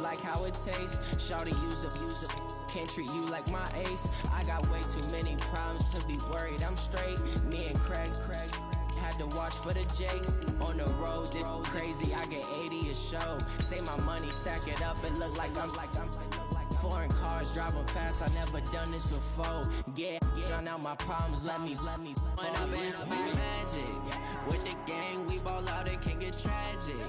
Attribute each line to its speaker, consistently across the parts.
Speaker 1: like how it tastes. Shawty use up. Can't treat you like my ace. I got way too many problems to be worried. I'm straight. Me and Craig had to watch for the Jakes. On the road, this crazy. I get 80 a show. Say my money, stack it up. It look like I'm foreign cars driving fast. I never done this before. Yeah, drown out my problems. Let me. When up and magic. With the gang, we ball out. It can get tragic.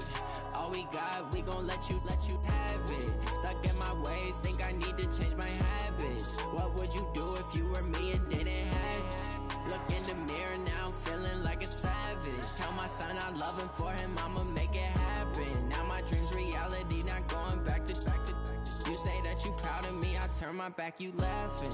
Speaker 1: All we got, we gon' let you have it. Stuck in my ways, think I need to change my habits. What would you do if you were me and didn't have it? Look in the mirror now, I'm feeling like a savage. Tell my son I love him, for him I'ma make it happen. Now my dream's reality, not going back to. You say that you proud of me, I turn my back, you laughing.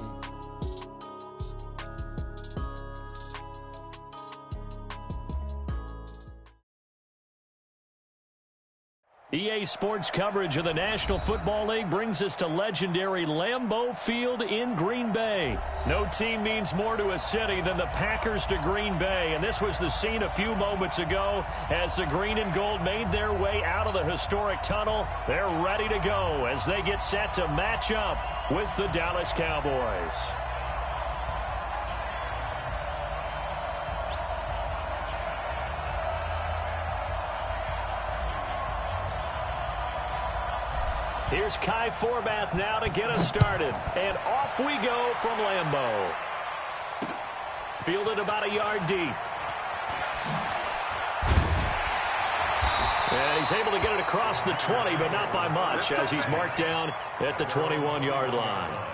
Speaker 2: EA Sports coverage of the National Football League brings us to legendary Lambeau Field in Green Bay. No team means more to a city than the Packers to Green Bay, and this was the scene a few moments ago as the green and gold made their way out of the historic tunnel. They're ready to go as they get set to match up with the Dallas Cowboys. Here's Kai Forbath now to get us started. And off we go from Lambeau. Fielded about a yard deep. And he's able to get it across the 20, but not by much, as he's marked down at the 21-yard line.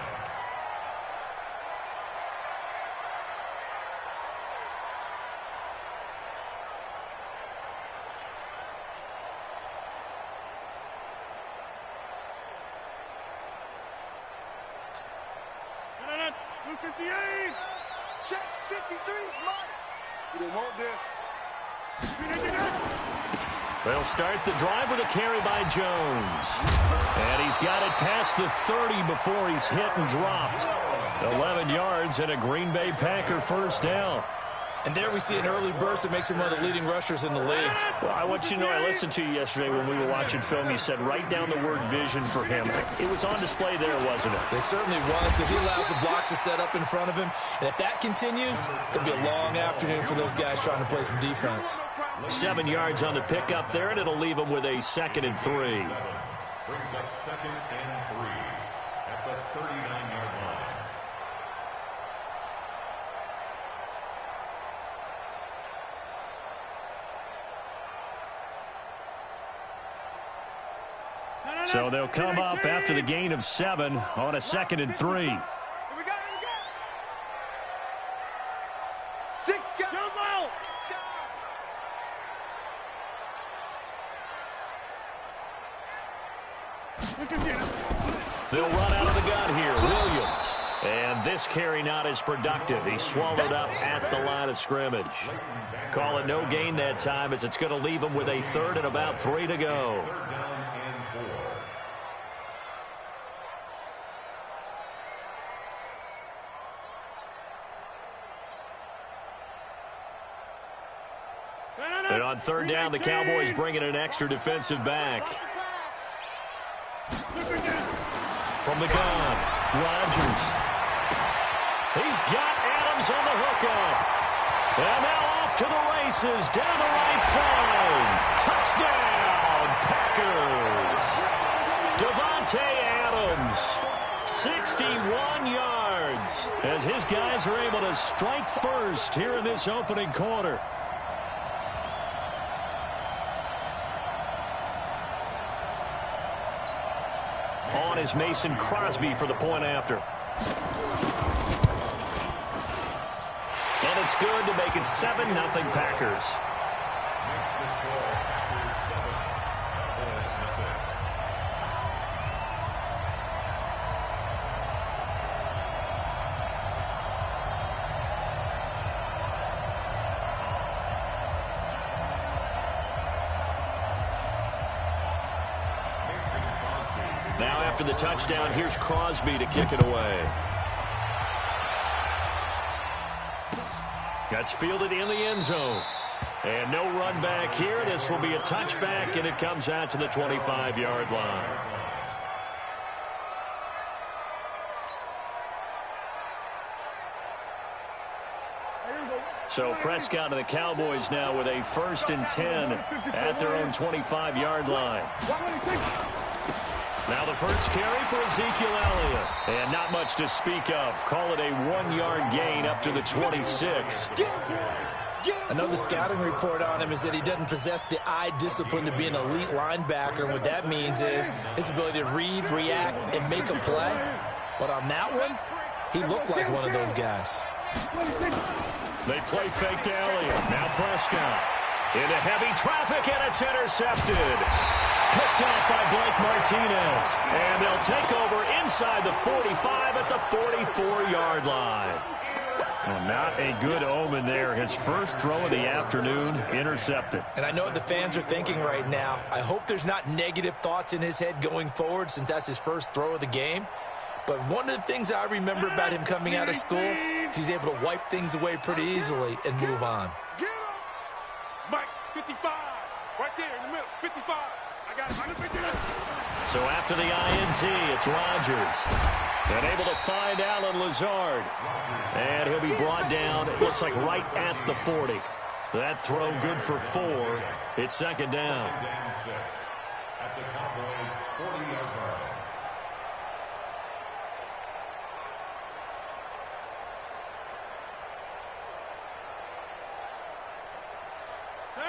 Speaker 3: Check 53, Mike. You don't want this.
Speaker 2: They'll start the drive with a carry by Jones. And he's got it past the 30 before he's hit and dropped. 11 yards and a Green Bay Packer first down.
Speaker 4: And there we see an early burst that makes him one of the leading rushers in the league.
Speaker 2: Well, I want you to know, I listened to you yesterday when we were watching film. You said write down the word vision for him. It was on display there, wasn't it?
Speaker 4: It certainly was, because he allows the blocks to set up in front of him. And if that continues, it'll be a long afternoon for those guys trying to play some defense.
Speaker 2: 7 yards on the pickup there, and it'll leave him with a 2nd and 3.
Speaker 5: Brings up 2nd and 3 at the 39-yard line.
Speaker 2: So they'll come up after the gain of 7 on a 2nd and 3.
Speaker 3: Here we go. 6 guys. Jump out.
Speaker 2: They'll run out of the gun here. Williams. And this carry not as productive. He's swallowed up at the line of scrimmage. Call it no gain that time, as it's going to leave him with a 3rd and about 3 to go. And on 3rd down, the Cowboys bring in an extra defensive back. From the gun, Rodgers. He's got Adams on the hookup. And now off to the races, down the right side. Touchdown, Packers. Davante Adams, 61 yards, as his guys are able to strike first here in this opening quarter. On is Mason Crosby for the point after. And it's good to make it 7-0 Packers. Now after the touchdown, here's Crosby to kick it away. That's fielded in the end zone. And no run back here. This will be a touchback, and it comes out to the 25-yard line. So Prescott and the Cowboys now with a 1st and 10 at their own 25-yard line. Now the first carry for Ezekiel Elliott. And not much to speak of. Call it a 1-yard gain up to the 26.
Speaker 4: Another scouting report on him is that he doesn't possess the eye discipline to be an elite linebacker. And what that means is his ability to read, react, and make a play. But on that one, he looked like one of those guys.
Speaker 2: They play fake to Elliott. Now Prescott. Into heavy traffic, and it's intercepted. Picked off by Blake Martinez. And they'll take over inside the 45 at the 44-yard line. Well, not a good omen there. His first throw of the afternoon, intercepted.
Speaker 4: And I know what the fans are thinking right now. I hope there's not negative thoughts in his head going forward since that's his first throw of the game. But one of the things I remember about him coming out of school is he's able to wipe things away pretty easily and move on.
Speaker 3: Get him! Mike, 55. Right there in the middle. 55. I got him. 150.
Speaker 2: So after the INT, it's Rodgers. And able to find Alan Lazard. And he'll be brought down, it looks like right at the 40. That throw good for 4. It's 2nd down.
Speaker 5: At the Cowboys' 40-yard line.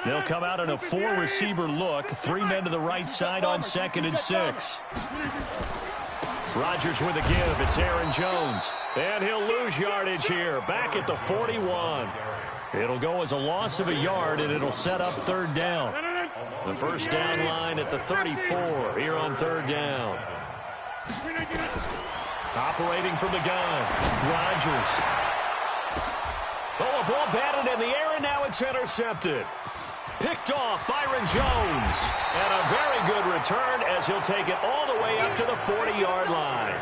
Speaker 2: They'll come out in a 4-receiver look. 3 men to the right side on 2nd and 6. Rodgers with a give. It's Aaron Jones. And he'll lose yardage here. Back at the 41. It'll go as a loss of a yard, and it'll set up 3rd down. The first down line at the 34 here on 3rd down. Operating from the gun. Rodgers. Oh, a ball batted in the air, and now it's intercepted. Picked off Byron Jones. And a very good return as he'll take it all the way up to the 40-yard line.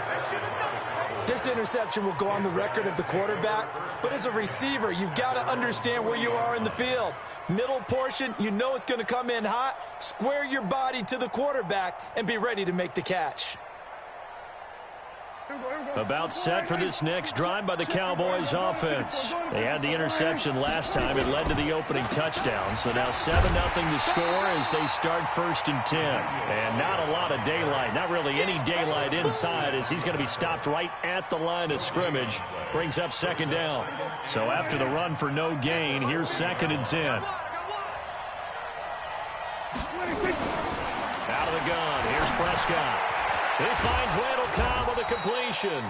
Speaker 4: This interception will go on the record of the quarterback, but as a receiver, you've got to understand where you are in the field. Middle portion, you know it's going to come in hot. Square your body to the quarterback and be ready to make the catch.
Speaker 2: About set for this next drive by the Cowboys offense. They had the interception last time. It led to the opening touchdown. So now 7-0 to score as they start 1st and 10. And not a lot of daylight. Not really any daylight inside as he's going to be stopped right at the line of scrimmage. Brings up 2nd down. So after the run for no gain, here's 2nd and 10. Out of the gun. Here's Prescott. He finds Randall Cobb with a completion.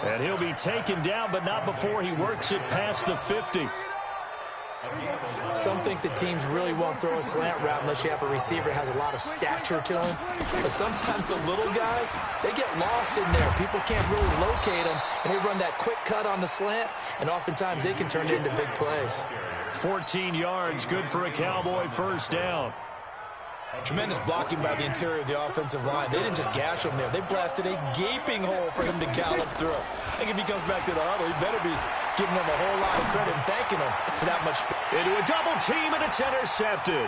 Speaker 2: And he'll be taken down, but not before he works it past the 50.
Speaker 4: Some think the teams really won't throw a slant route unless you have a receiver that has a lot of stature to him. But sometimes the little guys, they get lost in there. People can't really locate them, and they run that quick cut on the slant, and oftentimes they can turn it into big plays.
Speaker 2: 14 yards, good for a Cowboy first down.
Speaker 4: Tremendous blocking by the interior of the offensive line. They didn't just gash him there. They blasted a gaping hole for him to gallop through. I think if he comes back to the huddle, he better be giving them a whole lot of credit and thanking them for that much.
Speaker 2: Into a double team, and it's intercepted.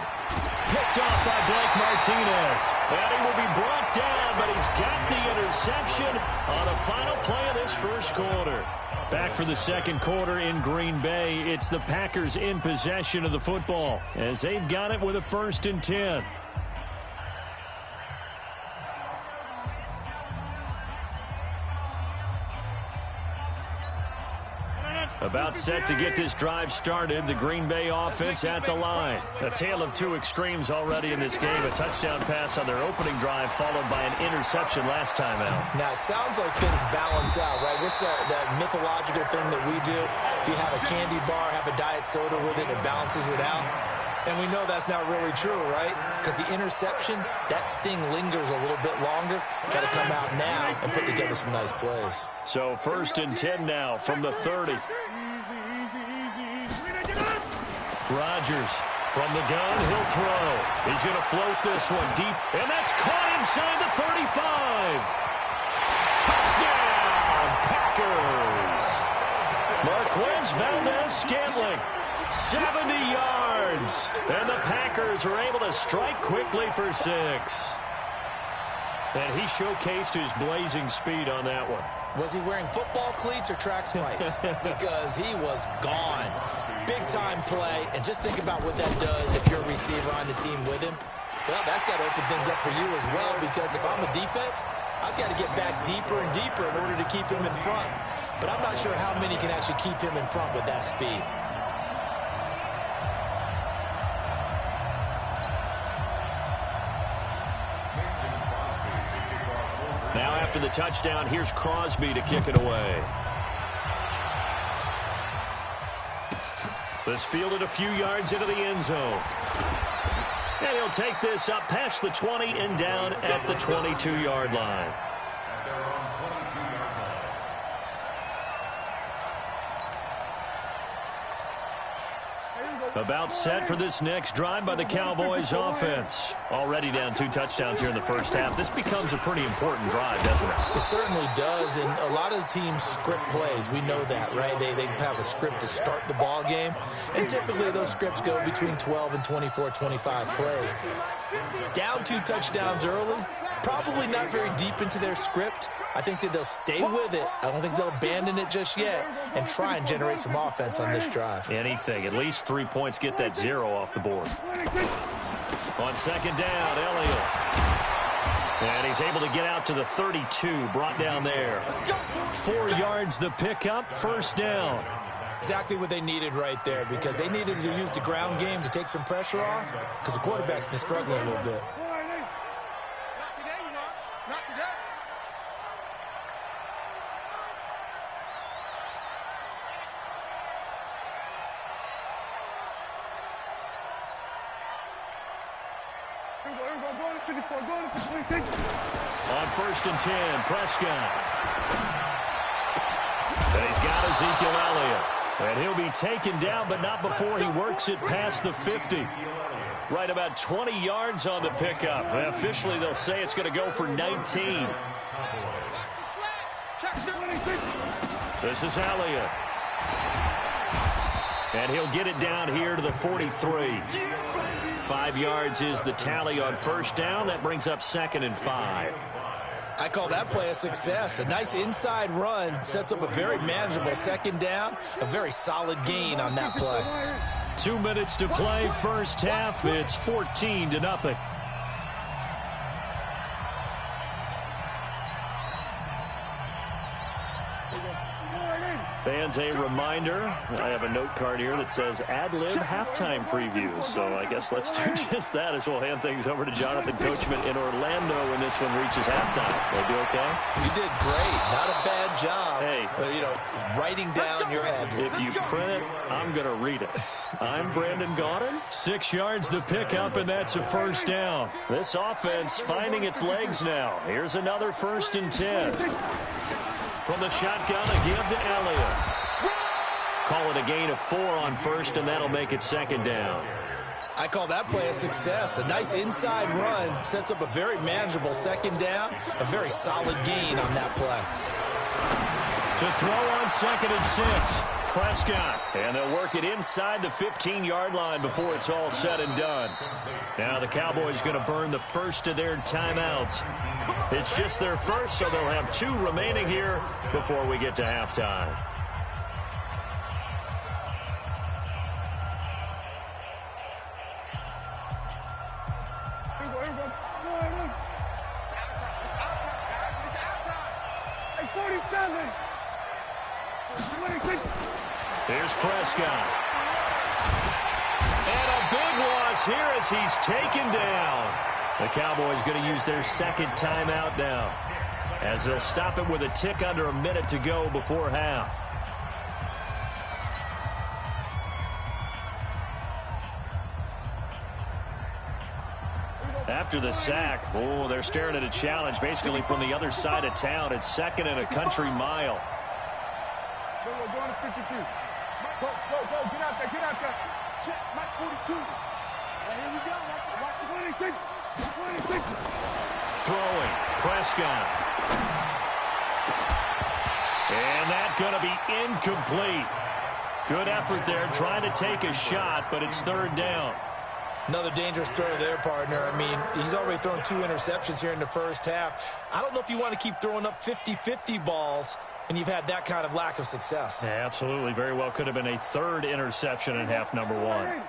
Speaker 2: Picked off by Blake Martinez. And he will be brought down, but he's got the interception on the final play of this first quarter. Back for the second quarter in Green Bay. It's the Packers in possession of the football as they've got it with a 1st and 10. About set to get this drive started. The Green Bay offense at the line. A tale of 2 extremes already in this game. A touchdown pass on their opening drive followed by an interception last time out.
Speaker 4: Now, it sounds like things balance out, right? What's that mythological thing that we do? If you have a candy bar, have a diet soda with it, it balances it out. And we know that's not really true, right? Because the interception, that sting lingers a little bit longer. Got to come out now and put together some nice plays.
Speaker 2: So 1st and 10 now from the 30. Rodgers from the gun, he'll throw. He's going to float this one deep, and that's caught inside the 35. Touchdown, Packers. Marquez Valdez-Scantling, 70 yards. And the Packers are able to strike quickly for 6. And he showcased his blazing speed on that one.
Speaker 4: Was he wearing football cleats or track spikes? Because he was gone. Big-time play, and just think about what that does if you're a receiver on the team with him. Well, that's got to open things up for you as well, because if I'm a defense, I've got to get back deeper and deeper in order to keep him in front. But I'm not sure how many can actually keep him in front with that speed.
Speaker 2: Now after the touchdown, here's Crosby to kick it away. This fielded a few yards into the end zone. And he'll take this up past the 20 and down at the 22-yard line. About set for this next drive by the Cowboys offense. Already down 2 touchdowns here in the first half. This becomes a pretty important drive, doesn't it?
Speaker 4: It certainly does, and a lot of the teams script plays. We know that, right? They have a script to start the ball game, and typically those scripts go between 12 and 24, 25 plays. Down 2 touchdowns early, probably not very deep into their script. I think that they'll stay with it. I don't think they'll abandon it just yet and try and generate some offense on this drive.
Speaker 2: Anything. At least 3 points, get that 0 off the board. On second down, Elliott. And he's able to get out to the 32, brought down there. 4 yards the pickup, first down.
Speaker 4: Exactly what they needed right there, because they needed to use the ground game to take some pressure off, because the quarterback's been struggling a little bit.
Speaker 3: Not today, you know. Not today.
Speaker 2: On first and 10, Prescott. And he's got Ezekiel Elliott. And he'll be taken down, but not before he works it past the 50. Right about 20 yards on the pickup. And officially, they'll say it's going to go for 19. This is Elliott. And he'll get it down here to the 43. 5 yards is the tally on first down. That brings up 2nd and 5.
Speaker 4: I call that play a success. A nice inside run sets up a very manageable second down. A very solid gain on that play.
Speaker 2: 2 minutes to play, first half. It's 14-0. Fans, a reminder, I have a note card here that says ad-lib halftime previews. So I guess let's do just that as we'll hand things over to Jonathan Coachman in Orlando when this one reaches halftime. Will be okay?
Speaker 4: You did great. Not a bad job.
Speaker 2: Hey.
Speaker 4: Writing down your ad-libs.
Speaker 2: If you print it, I'm going to read it. I'm Brandon Gaudin. 6 yards the pickup, and that's a first down. This offense finding its legs now. Here's another 1st and 10. From the shotgun, a give to Elliott. Call it a gain of 4 on first, and that'll make it 2nd down.
Speaker 4: I call that play a success. A nice inside run sets up a very manageable second down. A very solid gain on that play.
Speaker 2: To throw on 2nd and 6. Prescott. And they'll work it inside the 15-yard line before it's all said and done. Now the Cowboys going to burn the first of their timeouts. It's just their first, so they'll have 2 remaining here before we get to halftime. Here's Prescott. And a big loss here as he's taken down. The Cowboys going to use their 2nd timeout now, as they'll stop it with a tick under a minute to go before half. After the sack, they're staring at a challenge basically from the other side of town. It's 2nd and a country mile.
Speaker 3: Go on to 52. Go, get out there. Check, Mike 42. Here we go. Watch the 26.
Speaker 2: Throwing, Prescott. And that's going to be incomplete. Good effort there, trying to take a shot, but it's 3rd down.
Speaker 4: Another dangerous throw there, partner. I mean, he's already thrown 2 interceptions here in the first half. I don't know if you want to keep throwing up 50-50 balls and you've had that kind of lack of success.
Speaker 2: Yeah, absolutely. Very well could have been a third interception in half number one.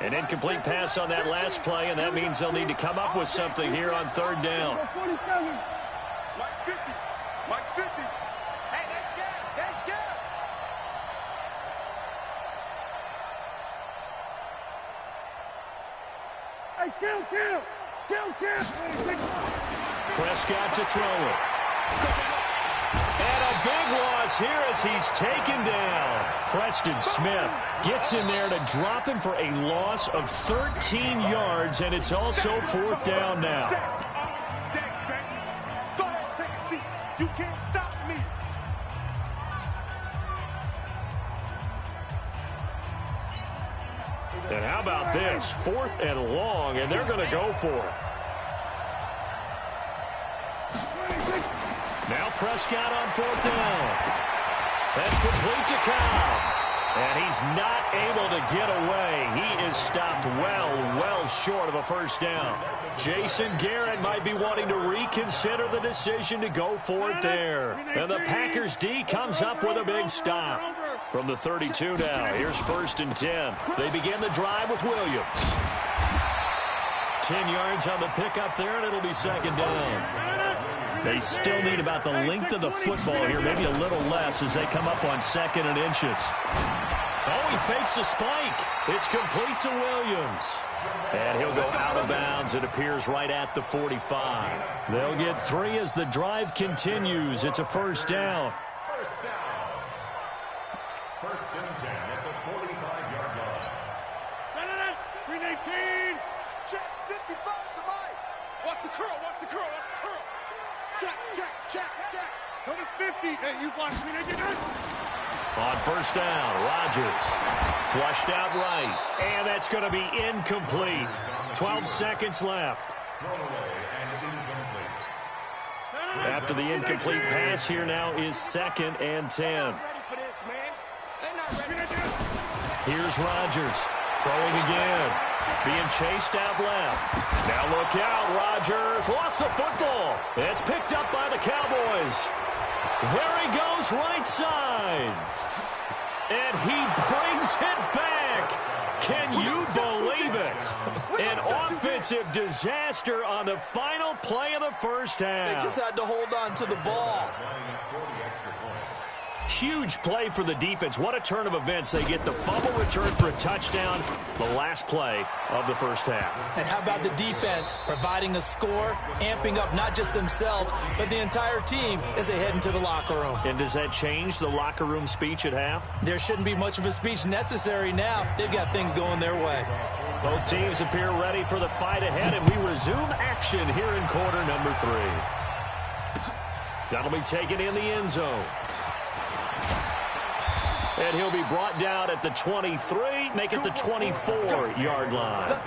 Speaker 2: An incomplete pass on that last play, and that means they'll need to come up with something here on third down.
Speaker 3: Mike 50. Mike 50. Hey, that's good. That's good. Hey, kill.
Speaker 2: Prescott to throw it. And a big loss here as he's taken down. Preston Smith gets in there to drop him for a loss of 13 yards, and it's also fourth down now.
Speaker 3: Go ahead, take a seat. You can't stop me.
Speaker 2: And how about this? Fourth and long, and they're going to go for it. Now Prescott on fourth down. That's complete to Cobb. And he's not able to get away. He is stopped well short of a first down. Jason Garrett might be wanting to reconsider the decision to go for it there. And the Packers D comes up with a big stop. From the 32 now, here's 1st and 10. They begin the drive with Williams. 10 yards on the pickup there, and it'll be second down. They still need about the length of the football here, maybe a little less as they come up on 2nd and inches. Oh, he fakes a spike. It's complete to Williams. And he'll go out of bounds. It appears right at the 45. They'll get 3 as the drive continues. It's a first down.
Speaker 5: First down. 1st and 10 at the 45-yard line.
Speaker 3: Green 18. Check 55 to Mike. Watch the curl. Check. Number 50. Hey, you watch Green 18.
Speaker 2: On first down, Rodgers flushed out right. And that's going to be incomplete. 12 seconds left. After the incomplete pass, here now is 2nd and 10. Here's Rodgers throwing again. Being chased out left. Now look out, Rodgers lost the football. It's picked up by the Cowboys. There he goes right side. And he brings it back. Can you believe it? An offensive disaster on the final play of the first half.
Speaker 4: They just had to hold on to the ball.
Speaker 2: Huge play for the defense. What a turn of events. They get the fumble return for a touchdown, the last play of the first half.
Speaker 4: And how about the defense providing a score, amping up not just themselves, but the entire team as they head into the locker room.
Speaker 2: And does that change the locker room speech at half?
Speaker 4: There shouldn't be much of a speech necessary now. They've got things going their way.
Speaker 2: Both teams appear ready for the fight ahead, and we resume action here in quarter number 3. That'll be taken in the end zone. And he'll be brought down at the 23, make it the 24-yard line.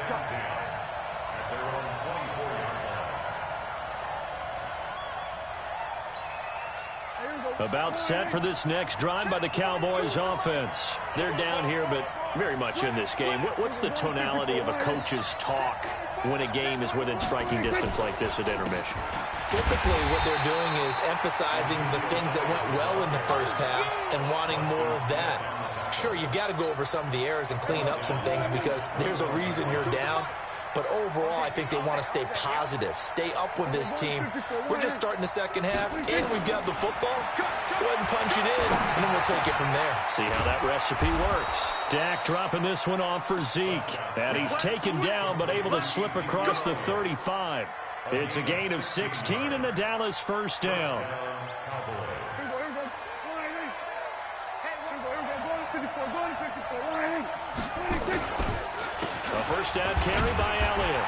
Speaker 2: About set for this next drive by the Cowboys offense. They're down here, but very much in this game. What's the tonality of a coach's talk when a game is within striking distance like this at intermission?
Speaker 4: Typically, what they're doing is emphasizing the things that went well in the first half and wanting more of that. Sure, you've got to go over some of the errors and clean up some things because there's a reason you're down. But overall, I think they want to stay positive, stay up with this team. We're just starting the second half, and we've got the football. Let's go ahead and punch it in, and then we'll take it from there.
Speaker 2: See how that recipe works. Dak dropping this one off for Zeke. And he's taken down, but able to slip across the 35. It's a gain of 16 and the Dallas first down. A first down carry by Elliott.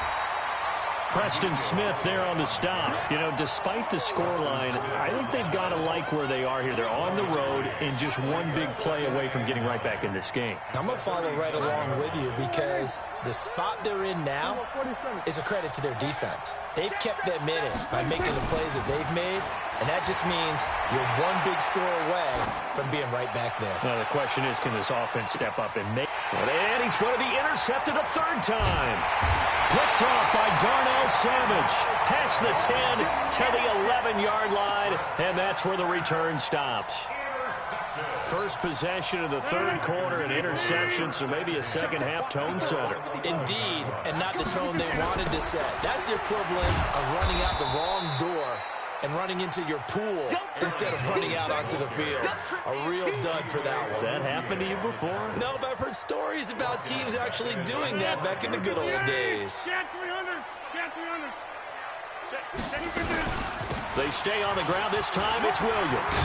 Speaker 2: Preston Smith there on the stop. You know, despite the scoreline, I think they've got to like where they are here. They're on the road and just one big play away from getting right back in this game.
Speaker 4: I'm going to follow right along with you because the spot they're in now is a credit to their defense. They've kept them in it by making the plays that they've made, and that just means you're one big score away from being right back there.
Speaker 2: Now the question is, can this offense step up and make And he's going to be intercepted a third time. Picked off by Darnell Savage. Past the 10 to the 11-yard line, and that's where the return stops. First possession of the third quarter, an interception, so maybe a second-half tone setter.
Speaker 4: Indeed, and not the tone they wanted to set. That's the equivalent of running out the wrong door and running into your pool instead of running out onto the field. A real dud for that one.
Speaker 2: Has that happened to you before?
Speaker 4: No, but I've heard stories about teams actually doing that back in the good old days.
Speaker 2: They stay on the ground. This time it's Williams.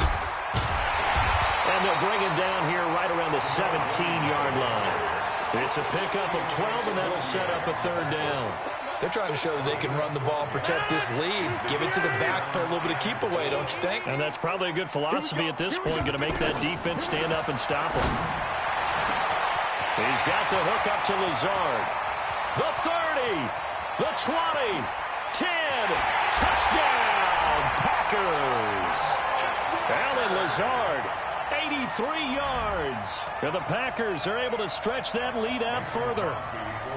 Speaker 2: And they'll bring him down here right around the 17-yard line. It's a pickup of 12, and that'll set up a third down.
Speaker 4: They're trying to show that they can run the ball and protect this lead. Give it to the backs, play a little bit of keep away, don't you think?
Speaker 2: And that's probably a good philosophy at this point, going to make that defense stand up and stop him. He's got the hook up to Lazard. The 30, the 20, 10, touchdown, Packers. Alan Lazard, 83 yards. And the Packers are able to stretch that lead out further.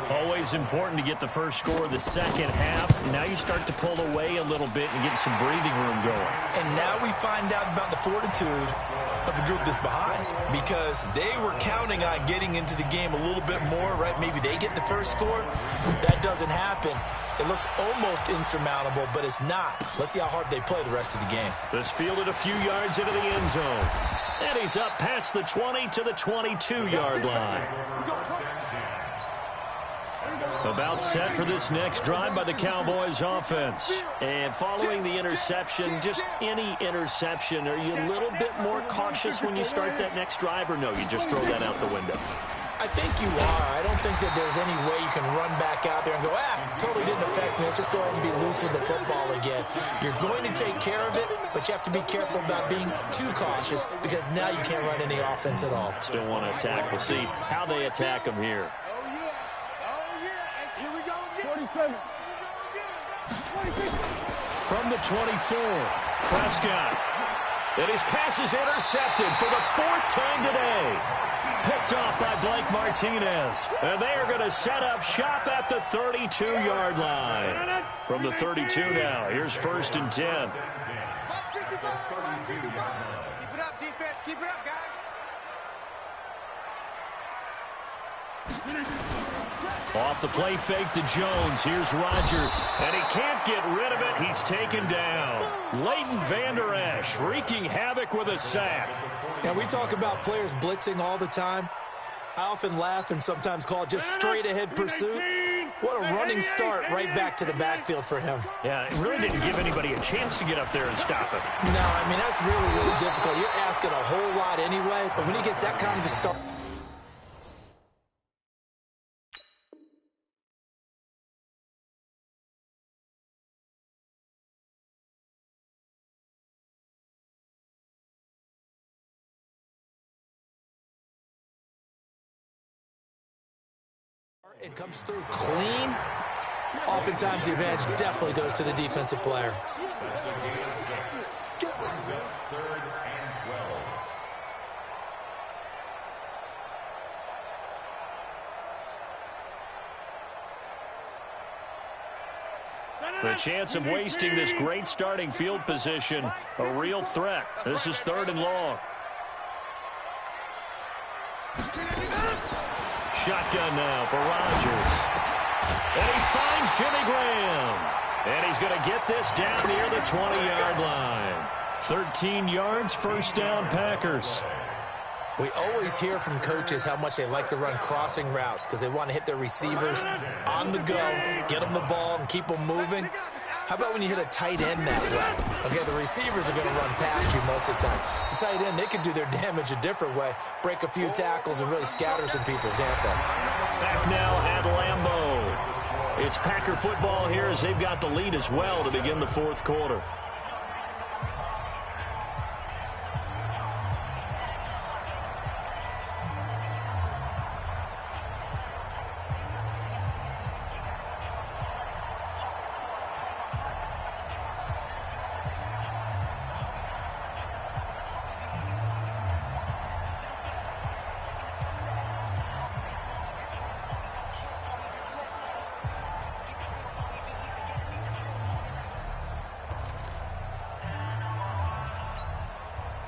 Speaker 2: Always important to get the first score of the second half. Now you start to pull away a little bit and get some breathing room going.
Speaker 4: And now we find out about the fortitude of the group that's behind, because they were counting on getting into the game a little bit more, right? Maybe they get the first score. That doesn't happen. It looks almost insurmountable, but it's not. Let's see how hard they play the rest of the game.
Speaker 2: This fielded a few yards into the end zone. And he's up past the 20 to the 22-yard line. About set for this next drive by the Cowboys offense. And following the interception, just any interception, are you a little bit more cautious when you start that next drive, or no, you just throw that out the window?
Speaker 4: I think you are. I don't think that there's any way you can run back out there and go, totally didn't affect me. Let's just go ahead and be loose with the football again. You're going to take care of it, but you have to be careful about being too cautious, because now you can't run any offense at all.
Speaker 2: Still want to attack. We'll see how they attack them here. From the 24, Prescott. And his pass is intercepted for the fourth time today. Picked off by Blake Martinez. And they are going to set up shop at the 32-yard line. From the 32 now, here's 1st and 10.
Speaker 3: Keep it up, defense. Keep it up, guys.
Speaker 2: Off the play fake to Jones. Here's Rodgers. And he can't get rid of it. He's taken down. Leighton Vander Esch wreaking havoc with a sack.
Speaker 4: Now, we talk about players blitzing all the time. I often laugh and sometimes call it just straight-ahead pursuit. What a running start right back to the backfield for him.
Speaker 2: Yeah, it really didn't give anybody a chance to get up there and stop it.
Speaker 4: No, I mean, that's really, really difficult. You're asking a whole lot anyway, but when he gets that kind of a start... It comes through clean. Oftentimes the advantage definitely goes to the defensive player.
Speaker 2: The chance of wasting this great starting field position, a real threat. This is 3rd and long. Shotgun now for Rodgers. And he finds Jimmy Graham. And he's going to get this down near the 20-yard line. 13 yards, 1st down, Packers.
Speaker 4: We always hear from coaches how much they like to run crossing routes because they want to hit their receivers on the go, get them the ball, and keep them moving. How about when you hit a tight end that way? Okay, the receivers are going to run past you most of the time. The tight end, they can do their damage a different way, break a few tackles and really scatter some people, can't they?
Speaker 2: Back now at Lambeau. It's Packer football here as they've got the lead as well to begin the 4th quarter.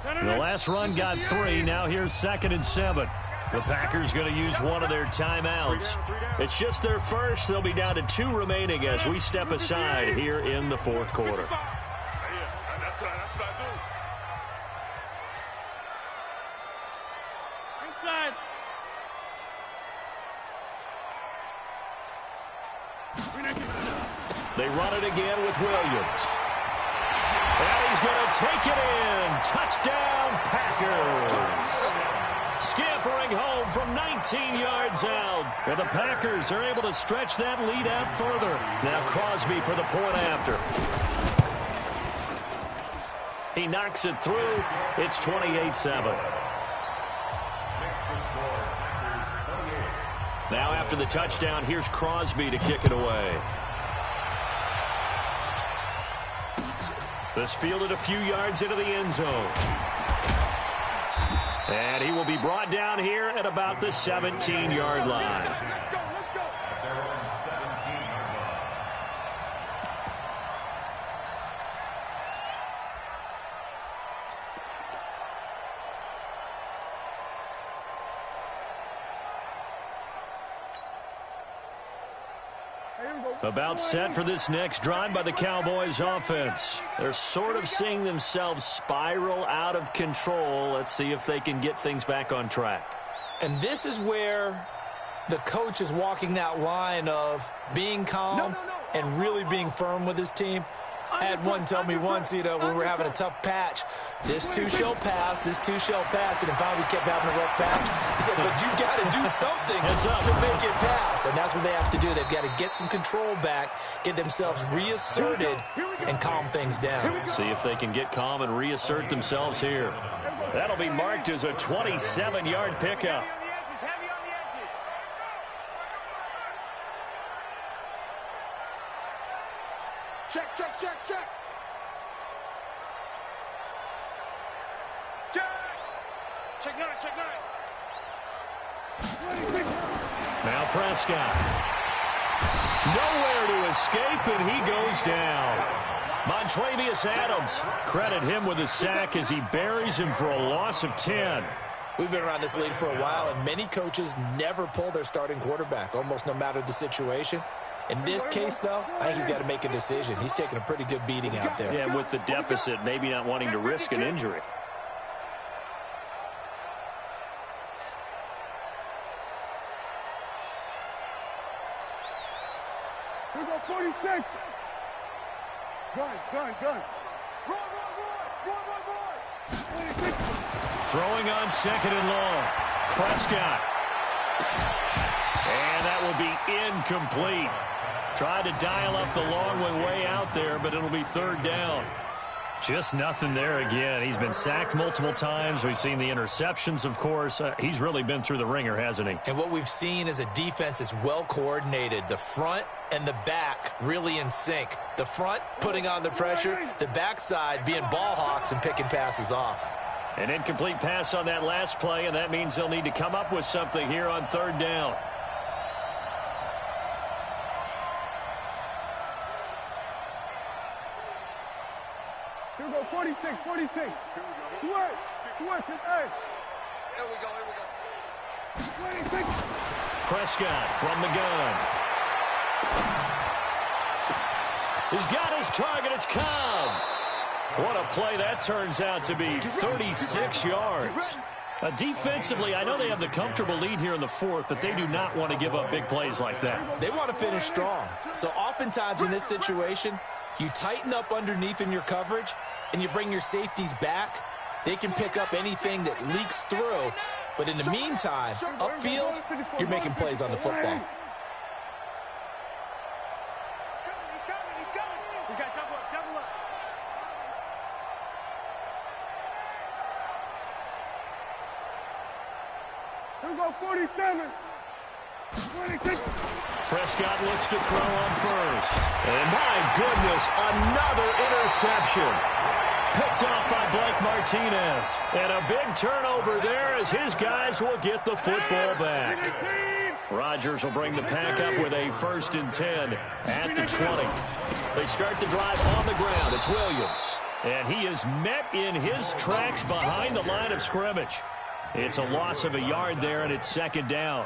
Speaker 2: The last run got 3. Now here's 2nd and 7. The Packers going to use one of their timeouts. It's just their first. They'll be down to 2 remaining as we step aside here in the 4th quarter.
Speaker 3: That's what I do. Inside.
Speaker 2: They run it again with Williams. And he's going to take it in. Touchdown, Packers. Scampering home from 19 yards out. And the Packers are able to stretch that lead out further. Now Crosby for the point after. He knocks it through. It's 28-7. Now after the touchdown, here's Crosby to kick it away. This fielded a few yards into the end zone. And he will be brought down here at about the 17-yard line.
Speaker 3: Let's go.
Speaker 5: At their own 17-yard line.
Speaker 2: About set for this next drive by the Cowboys offense. They're sort of seeing themselves spiral out of control. Let's see if they can get things back on track.
Speaker 4: And this is where the coach is walking that line of being calm and really being firm with his team. I had one tell me once, when we were having a tough patch, this too shall pass, and then finally we kept having a rough patch. He said, but you got to do something to make it pass, and that's what they have to do. They've got to get some control back, get themselves reasserted, and calm things down.
Speaker 2: See if they can get calm and reassert themselves here. That'll be marked as a 27-yard pickup.
Speaker 3: Heavy on the edges. Check. Check nine.
Speaker 2: Now Prescott. Nowhere to escape, and he goes down. Montravius Adams, credit him with a sack as he buries him for a loss of 10.
Speaker 4: We've been around this league for a while, and many coaches never pull their starting quarterback, almost no matter the situation. In this case, though, I think he's got to make a decision. He's taking a pretty good beating out there.
Speaker 2: Yeah, with the deficit, maybe not wanting to risk an injury.
Speaker 3: Here we go, 46. Gun. Roar. 26.
Speaker 2: Throwing on 2nd and long. Prescott. And that will be incomplete. Tried to dial up the long one way out there, but it'll be 3rd down. Just nothing there again. He's been sacked multiple times. We've seen the interceptions, of course. He's really been through the ringer, hasn't he?
Speaker 4: And what we've seen is a defense is well coordinated. The front and the back really in sync. The front putting on the pressure, the backside being ball hawks and picking passes off.
Speaker 2: An incomplete pass on that last play, and that means they'll need to come up with something here on 3rd down.
Speaker 3: Here we go, 46. Switch, just hey. Here we go. 26.
Speaker 2: Prescott from the gun. He's got his target. It's Cobb. What a play that turns out to be. 36 yards. Defensively, I know they have the comfortable lead here in the 4th, but they do not want to give up big plays like that.
Speaker 4: They want to finish strong. So oftentimes in this situation, you tighten up underneath in your coverage, and you bring your safeties back. They can pick up anything that leaks through. But in the meantime, upfield, you're making plays on the football.
Speaker 3: He's coming. We got double up. Here we go, 47. 26.
Speaker 2: Prescott looks to throw on first. And my goodness, another interception. Picked off by Blake Martinez. And a big turnover there as his guys will get the football back. Rodgers will bring the pack up with a 1st and 10 at the 20. They start the drive on the ground. It's Williams. And he is met in his tracks behind the line of scrimmage. It's a loss of a yard there, and it's second down.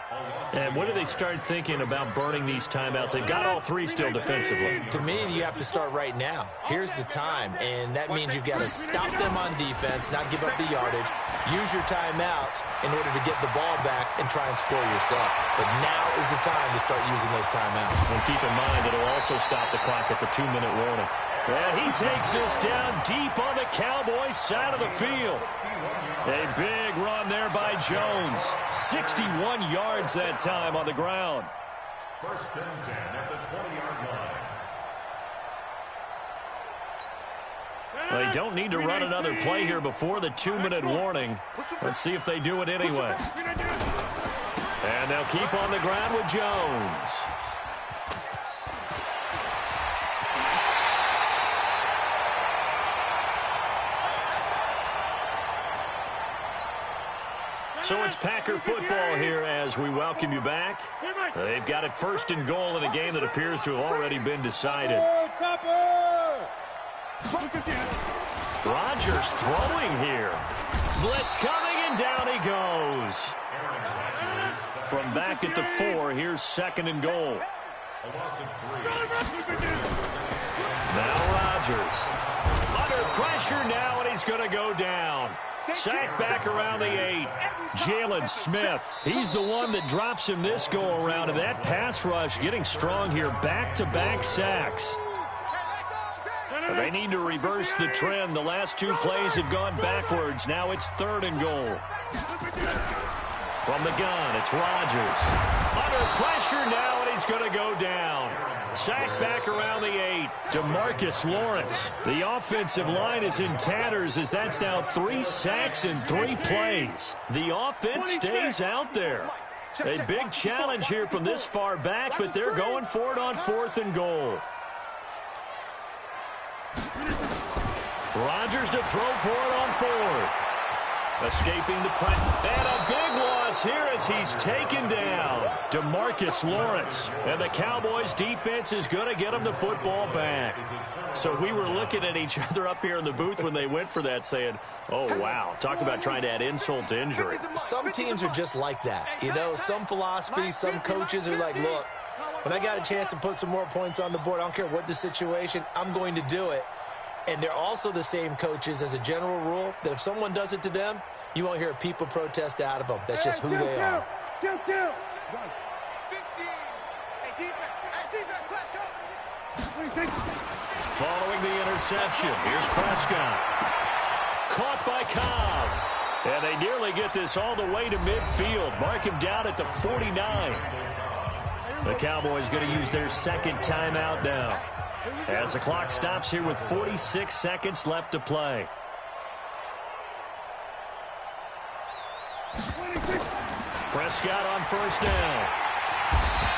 Speaker 2: And when do they start thinking about burning these timeouts? They've got all three still defensively.
Speaker 4: To me, you have to start right now. Here's the time, and that means you've got to stop them on defense, not give up the yardage, use your timeouts in order to get the ball back and try and score yourself. But now is the time to start using those timeouts.
Speaker 2: And keep in mind, it'll also stop the clock at the 2-minute warning. And he takes this down deep on the Cowboys' side of the field. A big run there by Jones. 61 yards that time on the ground.
Speaker 5: First and 10 at the 20-yard line.
Speaker 2: They don't need to run another play here before the 2-minute warning. Let's see if they do it anyway. And they'll keep on the ground with Jones. So it's Packer football here as we welcome you back. They've got it first and goal in a game that appears to have already been decided. Rodgers throwing here. Blitz coming, and down he goes. From back at the 4, here's second and goal. Now Rodgers. Under pressure now, and he's going to go down. Sacked back around the 8. Jalen Smith. He's the one that drops him this go-around. And that pass rush getting strong here. Back-to-back sacks. They need to reverse the trend. The last 2 plays have gone backwards. Now it's third and goal. From the gun, it's Rodgers. Under pressure now, and he's going to go down. Sacked back around the 8. DeMarcus Lawrence. The offensive line is in tatters as that's now 3 sacks in 3 plays. The offense stays out there. A big challenge here from this far back, but they're going for it on 4th and goal. Rodgers to throw for it on 4th. Escaping the pressure. And a big loss here as he's taken down. DeMarcus Lawrence. And the Cowboys defense is going to get him the football back. So we were looking at each other up here in the booth when they went for that saying, oh, wow. Talk about trying to add insult to injury.
Speaker 4: Some teams are just like that. You know, some philosophies, some coaches are like, look, when I got a chance to put some more points on the board, I don't care what the situation, I'm going to do it. And they're also the same coaches as a general rule that if someone does it to them, you won't hear people protest out of them. That's just who they are.
Speaker 2: Following the interception, here's Prescott. Caught by Cobb. And they nearly get this all the way to midfield. Mark him down at the 49. The Cowboys going to use their second timeout now, as the clock stops here with 46 seconds left to play. Prescott on first down.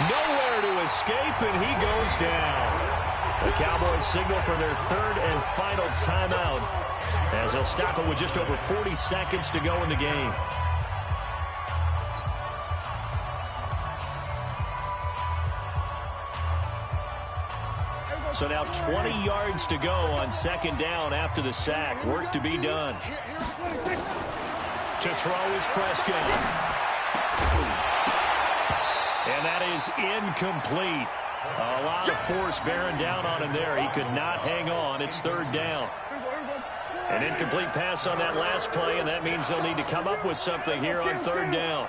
Speaker 2: Nowhere to escape, and he goes down. The Cowboys signal for their third and final timeout, as they'll stop it with just over 40 seconds to go in the game. So now 20 yards to go on second down after the sack. Work to be done. To throw is Prescott. And that is incomplete. A lot of force bearing down on him there. He could not hang on. It's third down. An incomplete pass on that last play, and that means they'll need to come up with something here on third down.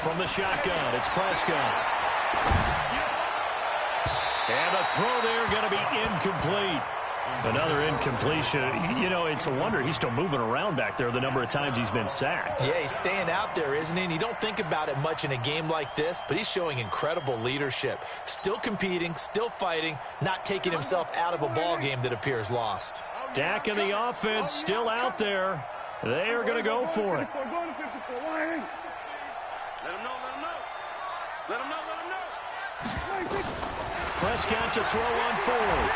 Speaker 2: From the shotgun, it's Prescott. And a throw there going to be incomplete. Another incompletion. You know, it's a wonder he's still moving around back there the number of times he's been sacked.
Speaker 4: Yeah, he's staying out there, isn't he? And you don't think about it much in a game like this, but he's showing incredible leadership. Still competing, still fighting, not taking himself out of a ball game that appears lost.
Speaker 2: Dak and the offense still out there. They are going to go for it.
Speaker 3: Let him know, let him know. Let him know, let him know.
Speaker 2: Prescott to throw on fourth.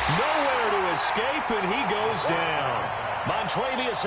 Speaker 2: Nowhere to escape, and he goes down. Montrevious